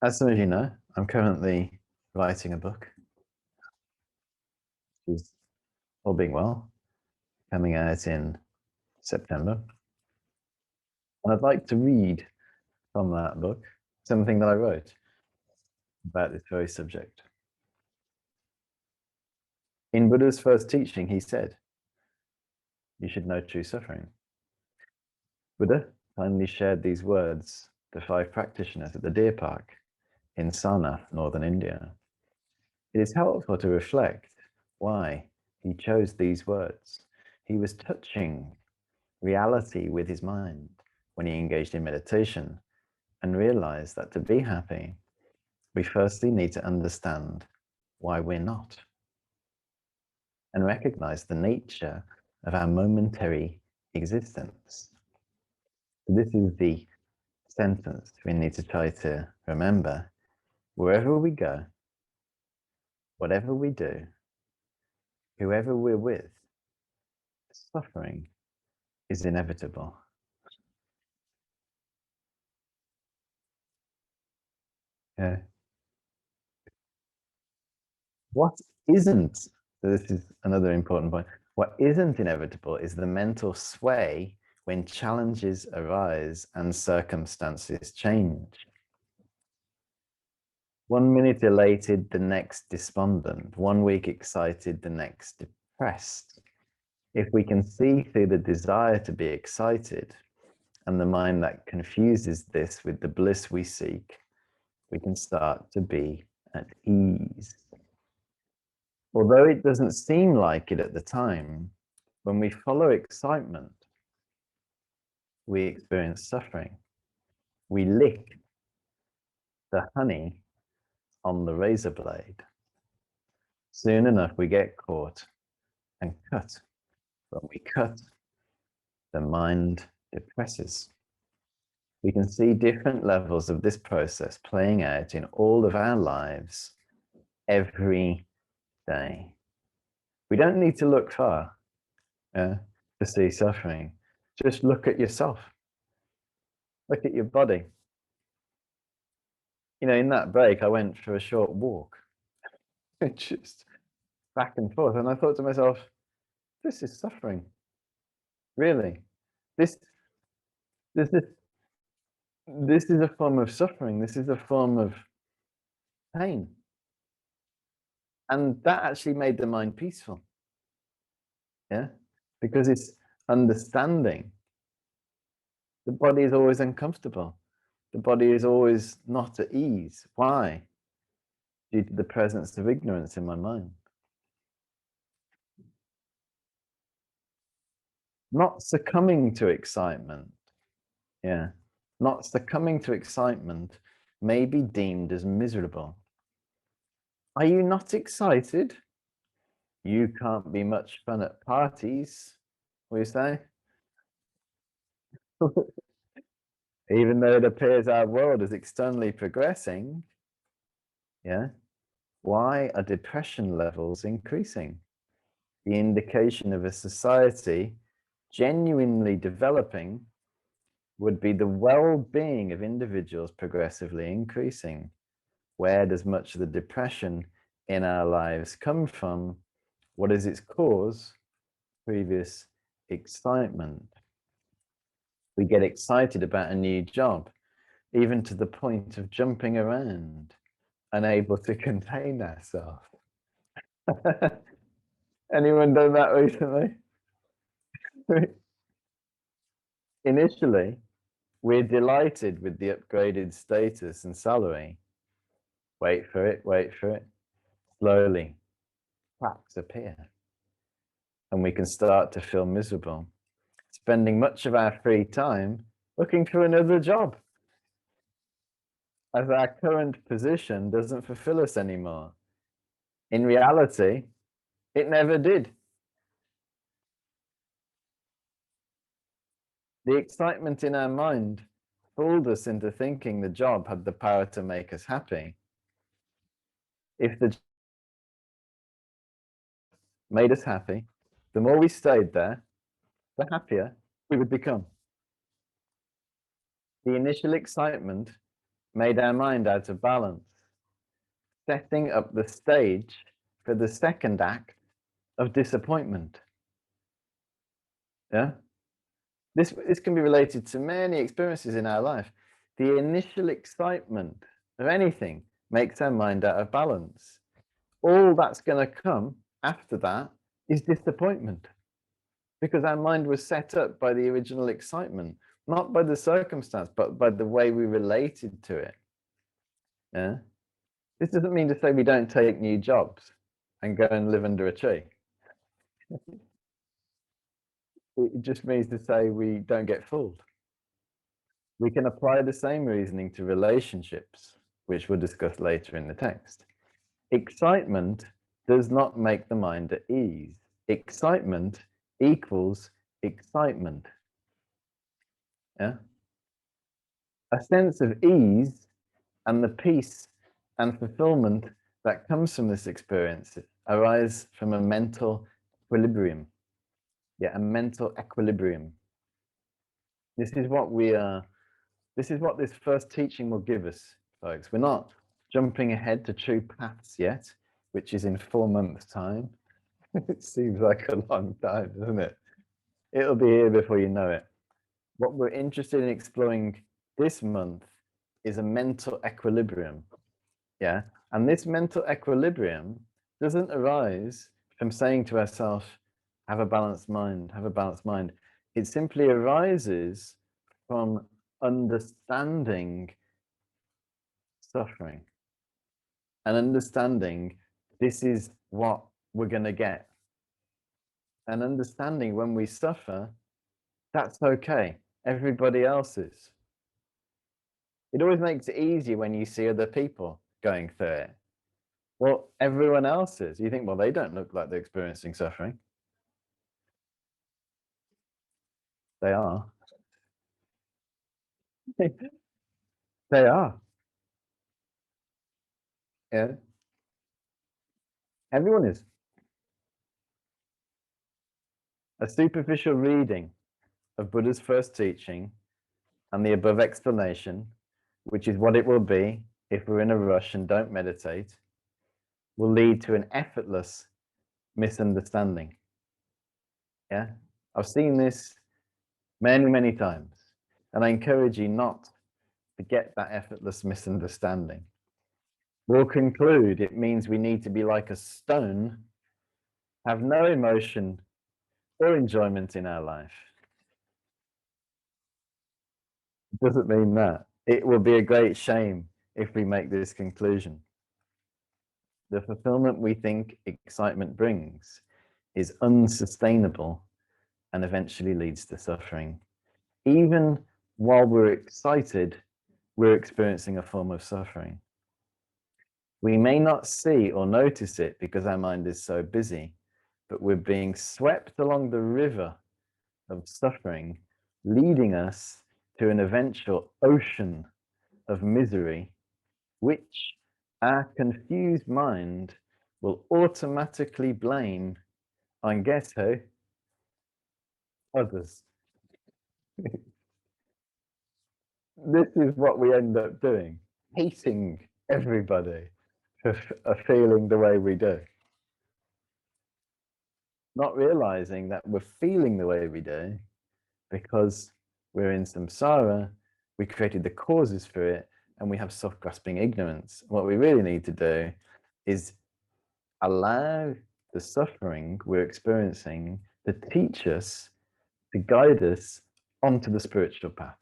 As some of you know, I'm currently writing a book, which is all being well, coming out in September. And I'd like to read from that book something that I wrote about this very subject. In Buddha's first teaching, he said, "You should know true suffering." Buddha kindly shared these words to 5 practitioners at the deer park in Sarnath, northern India. It is helpful to reflect why he chose these words. He was touching reality with his mind when he engaged in meditation and realized that to be happy, we firstly need to understand why we're not and recognize the nature of our momentary existence. This is the sentence we need to try to remember. Wherever we go, whatever we do, whoever we're with, suffering is inevitable. Yeah. What isn't, so this is another important point, what isn't inevitable is the mental sway when challenges arise and circumstances change. 1 minute elated, the next despondent. 1 week excited, the next depressed. If we can see through the desire to be excited and the mind that confuses this with the bliss we seek, we can start to be at ease. Although it doesn't seem like it at the time, when we follow excitement, we experience suffering. We lick the honey on the razor blade. Soon enough, we get caught and cut. When we cut, the mind depresses. We can see different levels of this process playing out in all of our lives every day. We don't need to look far to see suffering. Just look at yourself. Look at your body. You know, in that break, I went for a short walk, just back and forth. And I thought to myself, this is suffering. Really? This is a form of suffering. This is a form of pain. And that actually made the mind peaceful. Yeah? Because it's understanding. The body is always uncomfortable. The body is always not at ease. Why? Due to the presence of ignorance in my mind. Not succumbing to excitement. Yeah. Not succumbing to excitement may be deemed as miserable. Are you not excited? You can't be much fun at parties, what do you say? Even though it appears our world is externally progressing, yeah, why are depression levels increasing? The indication of a society genuinely developing would be the well-being of individuals progressively increasing. Where does much of the depression in our lives come from? What is its cause? Previous excitement. We get excited about a new job, even to the point of jumping around, unable to contain ourselves. Anyone done that recently? Initially, we're delighted with the upgraded status and salary. Wait for it, wait for it. Slowly, cracks appear. And we can start to feel miserable, spending much of our free time looking for another job, as our current position doesn't fulfill us anymore. In reality, it never did. The excitement in our mind fooled us into thinking the job had the power to make us happy. If the job made us happy, the more we stayed there, the happier we would become. The initial excitement made our mind out of balance, setting up the stage for the second act of disappointment. Yeah? This can be related to many experiences in our life. The initial excitement of anything makes our mind out of balance. All that's going to come after that is disappointment, because our mind was set up by the original excitement, not by the circumstance, but by the way we related to it. Yeah? This doesn't mean to say we don't take new jobs and go and live under a tree. It just means to say we don't get fooled. We can apply the same reasoning to relationships, which we'll discuss later in the text. Excitement does not make the mind at ease. Excitement equals excitement. Yeah? A sense of ease and the peace and fulfillment that comes from this experience arise from a mental equilibrium. Yeah, a mental equilibrium. This is what this first teaching will give us, folks. We're not jumping ahead to true paths yet, which is in 4 months' time. It seems like a long time, doesn't it? It'll be here before you know it. What we're interested in exploring this month is a mental equilibrium. Yeah. And this mental equilibrium doesn't arise from saying to ourselves, have a balanced mind, have a balanced mind. It simply arises from understanding suffering and understanding this is what we're going to get. And understanding when we suffer, that's okay. Everybody else is. It always makes it easier when you see other people going through it. Well, everyone else is. You think, well, they don't look like they're experiencing suffering. They are. They are. Yeah. Everyone is. A superficial reading of Buddha's first teaching and the above explanation, which is what it will be if we're in a rush and don't meditate, will lead to an effortless misunderstanding. Yeah. I've seen this many, many times, and I encourage you not to get that effortless misunderstanding. We'll conclude it means we need to be like a stone, have no emotion or enjoyment in our life. It doesn't mean that. It will be a great shame if we make this conclusion. The fulfillment we think excitement brings is unsustainable and eventually leads to suffering. Even while we're excited, we're experiencing a form of suffering. We may not see or notice it because our mind is so busy, but we're being swept along the river of suffering, leading us to an eventual ocean of misery, which our confused mind will automatically blame on, guess who? Others. This is what we end up doing, hating everybody for feeling the way we do. Not realizing that we're feeling the way we do because we're in samsara, we created the causes for it, and we have self-grasping ignorance. What we really need to do is allow the suffering we're experiencing to teach us, to guide us onto the spiritual path.